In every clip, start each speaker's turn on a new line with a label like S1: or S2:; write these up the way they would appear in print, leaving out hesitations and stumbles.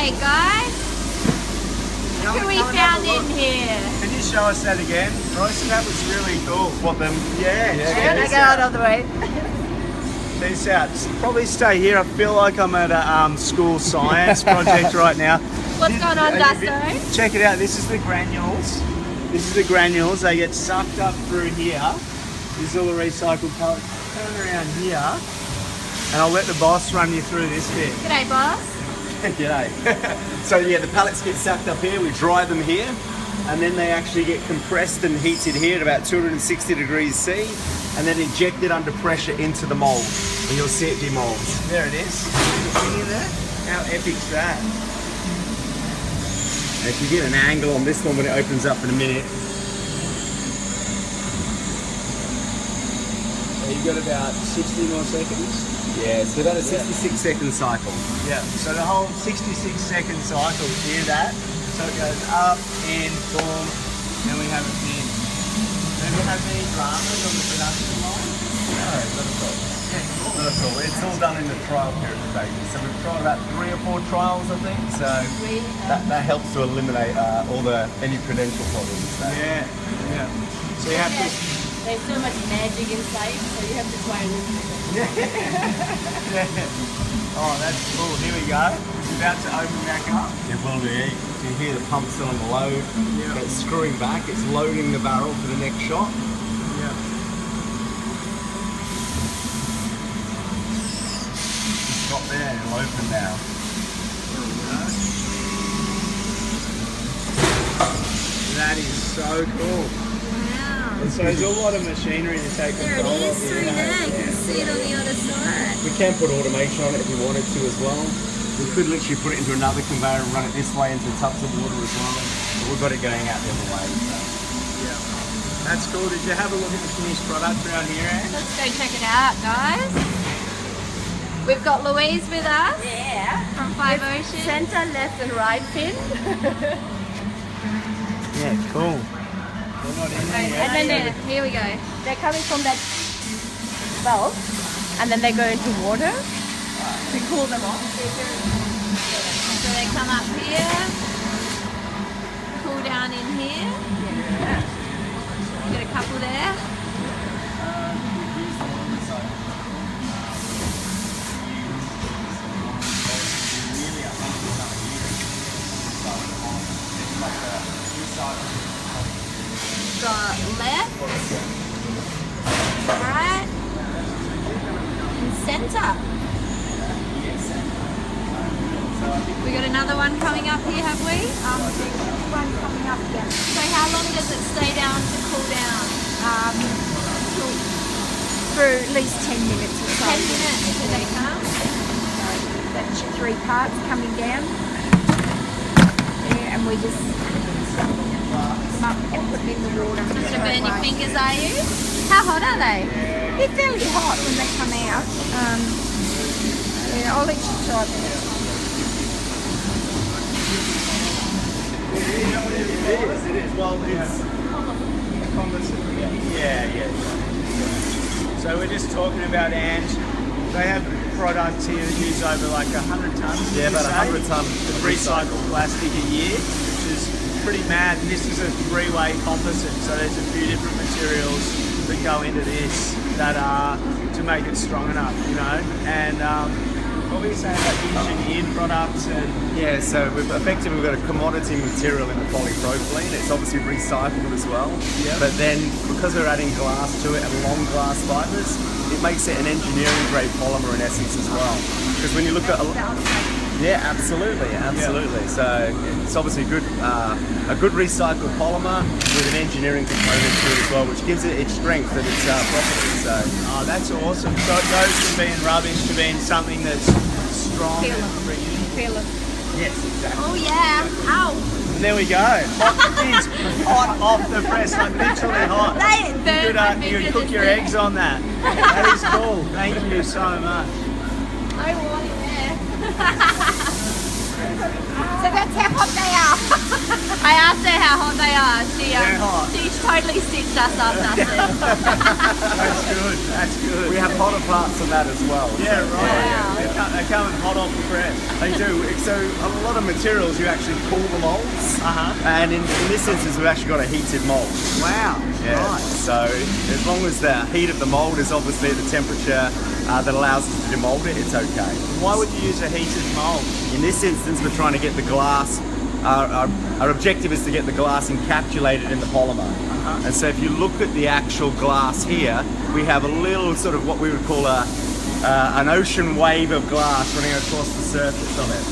S1: Okay, guys. Look who we found in here.
S2: Can you show us that again, Royce? That was really cool.
S3: What them?
S2: Yeah,
S1: Can I go out of the way?
S2: Check this out. Probably stay here. I feel like I'm at a school science project right now.
S1: What's going on, Dusto?
S2: Check it out. This is the granules. This is the granules. They get sucked up through here. This is all the recycled pellets. Turn around here, and I'll let the boss run you through this bit.
S1: G'day, boss.
S3: G'day. So yeah, the pallets get sucked up here, we dry them here, and then they actually get compressed and heated here at about 260 degrees C, and then injected under pressure into the mould, and you'll see it demolds.
S2: There it is. See the thing in there? How epic's that?
S3: And if you get an angle on this one when it opens up in a minute,
S2: You've got about 60 more seconds.
S3: yeah, it's about a 66-second cycle.
S2: Yeah, so the whole 66-second cycle, hear that? So it goes up, in, boom, then we have it in. Then we have any dramas on the production line?
S3: No, not at all. Not at all. It's all done in the trial period stages. So we've tried about 3 or 4 trials, I think. So that helps to eliminate any credential problems. So.
S2: Yeah, yeah. So you have to...
S1: There's so much magic inside, so you have to try a little bit.
S2: Oh, that's cool. Here we go. It's about to open back up.
S3: It will be. You hear the pump still on the load.
S2: Yeah.
S3: It's screwing back. It's loading the barrel for the next shot.
S2: Yeah.
S3: Stop there. It'll open now.
S2: There we go. That is so cool.
S1: Wow.
S2: And so there's a lot of machinery to take
S1: There it
S2: control
S1: is
S2: of.
S1: through there. You can see it on the other side.
S3: We can put automation on it if we wanted to as well. We could literally put it into another conveyor and run it this way into tubs of water as well. But we've got it going out the other way. So.
S2: Yeah. That's cool. Did you have a look at the finished product around here, Ange?
S1: Let's go check it out, guys. We've got Louise with us.
S4: Yeah.
S1: From Five Oceans.
S4: Center, left and right fin.
S2: Yeah, cool. They're not in there yet.
S1: And then here we go.
S4: They're coming from that valve and then they go into water to cool them off.
S1: So they come up here, cool down in here. Got a couple there. Got left, right, and center. We got another one coming up here, have we?
S4: One coming up here.
S1: So how long does it stay down to cool down?
S4: For at least 10 minutes or so.
S1: 10 minutes till they come.
S4: That's 3 parts coming down. Yeah, and we just them up and put them in the water.
S1: Just to burn your fingers, are you? How hot are they?
S4: They're fairly hot when they come out. Yeah, I'll let you try them.
S2: It is. Well, it's yeah. So we're just talking about Ange. They have products here that use over like 100 tons.
S3: Yeah, about 100 tons
S2: of recycled plastic a year, which is pretty mad. And this is a 3-way composite, so there's a few different materials that go into this that are to make it strong enough, you know. And what were you saying about engineered products and?
S3: Yeah, so we've effectively got a commodity material in the polypropylene. It's obviously recyclable as well.
S2: Yep.
S3: But then because we're adding glass to it and long glass fibres, it makes it an engineering grade polymer in essence as well. Because when you look at yeah, absolutely. So it's obviously a good recycled polymer with an engineering component to it as well, which gives it its strength and its properties. So
S2: oh, that's awesome. So it goes from being rubbish to being something that's strong
S4: Feel
S2: and
S4: them.
S2: reusable.
S4: Feel them.
S3: yes, exactly.
S1: Oh yeah. Ow.
S2: And there we go. It's hot off the press, like literally hot.
S1: They
S2: You
S1: burn
S2: could,
S1: my
S2: you
S1: fingers.
S2: cook your eggs on that. That is cool. Thank you so much.
S1: No water there. So that's how hot they are. I asked her how hot they are.
S2: They're hot.
S1: She totally stitched us up, Dustin.
S2: That's good. That's good.
S3: We have hotter parts than that as well.
S2: Yeah, right.
S1: Wow.
S2: They come in hot off the press.
S3: They do. So a lot of materials you actually cool the molds, and in this instance we've actually got a heated mold.
S2: Wow.
S3: Yeah.
S2: Right.
S3: So as long as the heat of the mold is obviously the temperature that allows us to demold it, it's okay.
S2: Why would you use a heated mold?
S3: In this instance, we're trying to get the glass. Our objective is to get the glass encapsulated in the polymer. And so if you look at the actual glass here, we have a little sort of what we would call an ocean wave of glass running across the surface of it.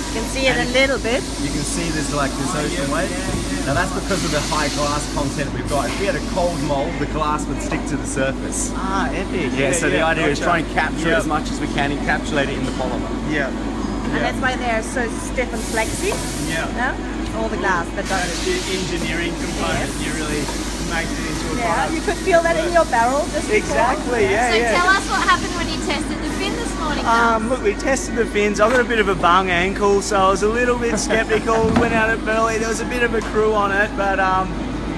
S4: You can see it a little bit.
S3: You can see there's like this ocean wave. Now that's because of the high glass content we've got. If we had a cold mold, the glass would stick to the surface.
S2: Ah, epic.
S3: Yeah, so the idea is
S2: gotcha.
S3: try and capture it as much as we can, encapsulate it in the polymer.
S2: Yeah.
S4: And that's why they're so stiff and flexy.
S2: Yeah.
S4: No? All the glass that does it.
S2: The engineering component, you really make it into a
S4: Yeah,
S2: product.
S4: you could feel that in your barrel just before.
S2: Exactly, yeah,
S1: So
S2: yeah.
S1: tell us what happened when you tested the fin this morning. Dust.
S2: Look, we tested the fins. I got a bit of a bung ankle, so I was a little bit skeptical. Went out at Burley. There was a bit of a crew on it, but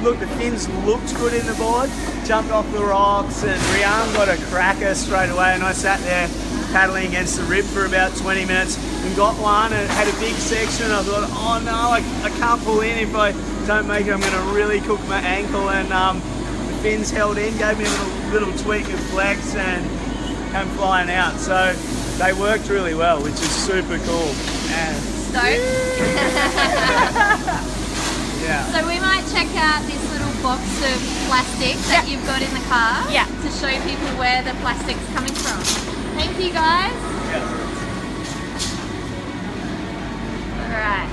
S2: look, the fins looked good in the board. Jumped off the rocks, and Rian got a cracker straight away. And I sat there paddling against the rib for about 20 minutes and got one. And it had a big section. I thought, oh no, I can't pull in. If I don't make it, I'm going to really cook my ankle. And the fins held in, gave me a little tweak of flex, and came flying out. So they worked really well, which is super cool. And
S1: Stoked.
S2: yeah.
S1: So we might check out this little box of plastic that you've got in the car
S4: Yeah.
S1: to show people where the plastic's coming from. Thank you guys. Alright,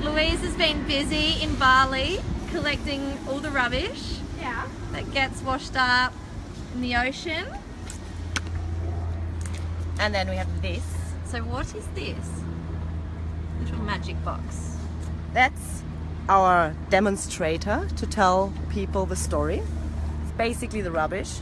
S1: so Louise has been busy in Bali collecting all the rubbish that gets washed up in the ocean.
S4: And then we have this.
S1: So what is this? Little magic box.
S4: That's our demonstrator to tell people the story. It's basically the rubbish.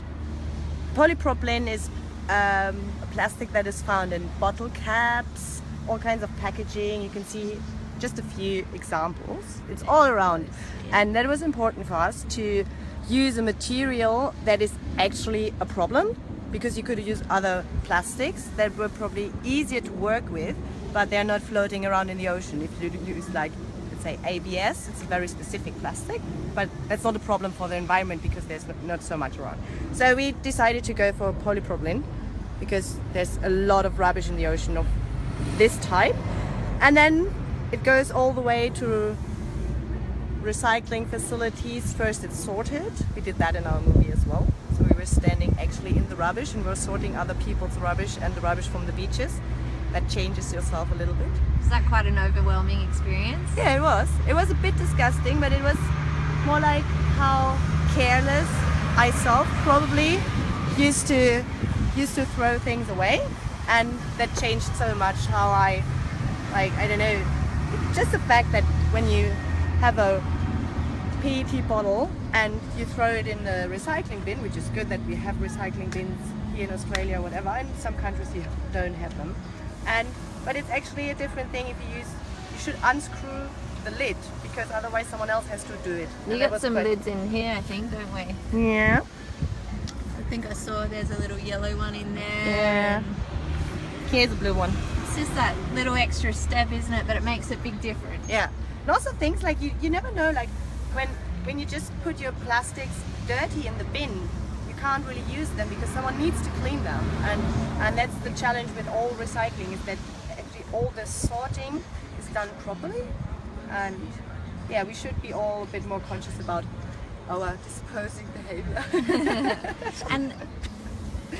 S4: Polypropylene is a plastic that is found in bottle caps, all kinds of packaging. You can see just a few examples. It's all around. And that was important for us to use a material that is actually a problem, because you could use other plastics that were probably easier to work with, but they're not floating around in the ocean. If you use, like, let's say ABS, it's a very specific plastic, but that's not a problem for the environment because there's not so much around. So we decided to go for polypropylene because there's a lot of rubbish in the ocean of this type. And then it goes all the way to recycling facilities. First it's sorted. We did that in our movie as well. So we were standing actually in the rubbish and we're sorting other people's rubbish and the rubbish from the beaches. That changes yourself a little bit.
S1: Is that quite an overwhelming experience?
S4: Yeah, it was. It was a bit disgusting, but it was more like how careless I self probably used to throw things away, and that changed so much how I don't know, just the fact that when you have a PET bottle and you throw it in the recycling bin, which is good that we have recycling bins here in Australia or whatever. In some countries you don't have them. But it's actually a different thing if you should unscrew the lid, because otherwise someone else has to do it.
S1: You
S4: And that
S1: got
S4: was
S1: some
S4: quite-
S1: lids in here, I think, don't we?
S4: Yeah.
S1: I think I saw there's a little yellow one in there.
S4: Yeah. Here's a blue one.
S1: It's just that little extra step, isn't it? But it makes a big difference.
S4: Yeah. And also things like you never know, like when you just put your plastics dirty in the bin, you can't really use them because someone needs to clean them. And that's the challenge with all recycling, is that actually all the sorting is done properly. And yeah, we should be all a bit more conscious about our disposing behavior.
S1: And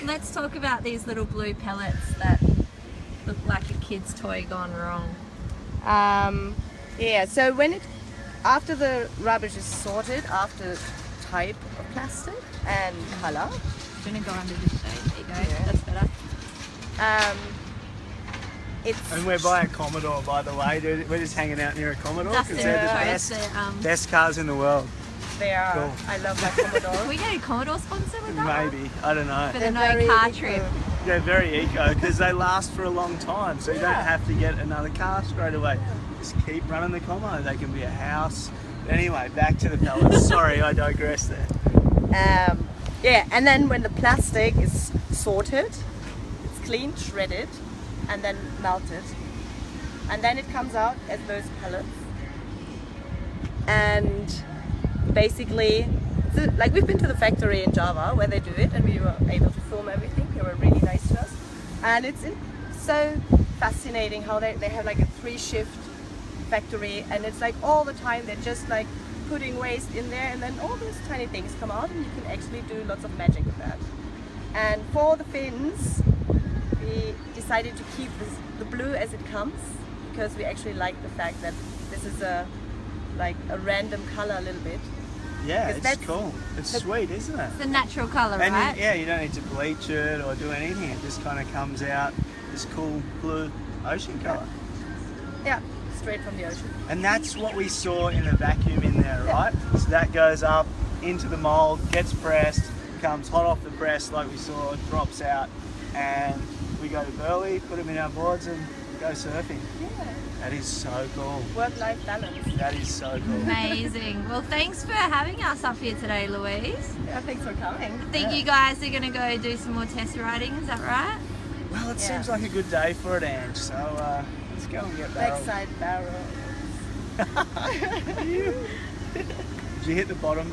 S1: let's talk about these little blue pellets that look like a kid's toy gone wrong.
S4: Yeah, so after the rubbish is sorted, after type of plastic and color,
S1: I'm gonna go under this shade. There you go.
S4: Yeah.
S1: That's better.
S4: it's
S2: And we're by a Commodore, by the way. Dude. We're just hanging out near a Commodore
S1: Dustin
S2: because they're the
S1: chose
S2: best,
S1: the,
S2: best cars in the world.
S4: they are.
S2: Cool.
S4: I love my Commodore.
S1: we get a Commodore sponsor with that?
S2: Maybe. I don't know.
S1: For the
S4: They're
S1: no
S4: very
S1: car
S4: eco.
S1: trip.
S2: They're very eco because they last for a long time, so you don't have to get another car straight away. Just keep running the Commo. They can be a house, Anyway, back to the pellets. Sorry, I digress there.
S4: Yeah, and then when the plastic is sorted, it's cleaned, shredded, and then melted. And then it comes out as those pellets. And basically, like we've been to the factory in Java where they do it, and we were able to film everything. They were really nice to us. And it's so fascinating how they have like a 3-shift factory, and it's like all the time they're just like putting waste in there, and then all those tiny things come out, and you can actually do lots of magic with that. And for the fins, we decided to keep the blue as it comes, because we actually like the fact that this is like a random color a little bit.
S2: Yeah, it's cool. It's sweet, isn't it?
S1: It's a natural colour,
S2: And
S1: right?
S2: you don't need to bleach it or do anything. It just kind of comes out this cool blue ocean colour.
S4: Yeah, straight from the ocean.
S2: And that's what we saw in the vacuum in there, right? So that goes up into the mould, gets pressed, comes hot off the press like we saw, drops out, and we go to Burleigh, put them in our boards and go surfing.
S4: Yeah.
S2: That is so cool.
S4: Work-life balance.
S2: That is so cool.
S1: Amazing. Well, thanks for having us up here today, Louise.
S4: Yeah, thanks for coming.
S1: I think you guys are going to go do some more test riding, is that right?
S2: Well, it
S4: Yeah.
S2: seems like a good day for it, Ange, so let's go and get barreled.
S4: Backside barrel.
S2: Did you hit the bottom?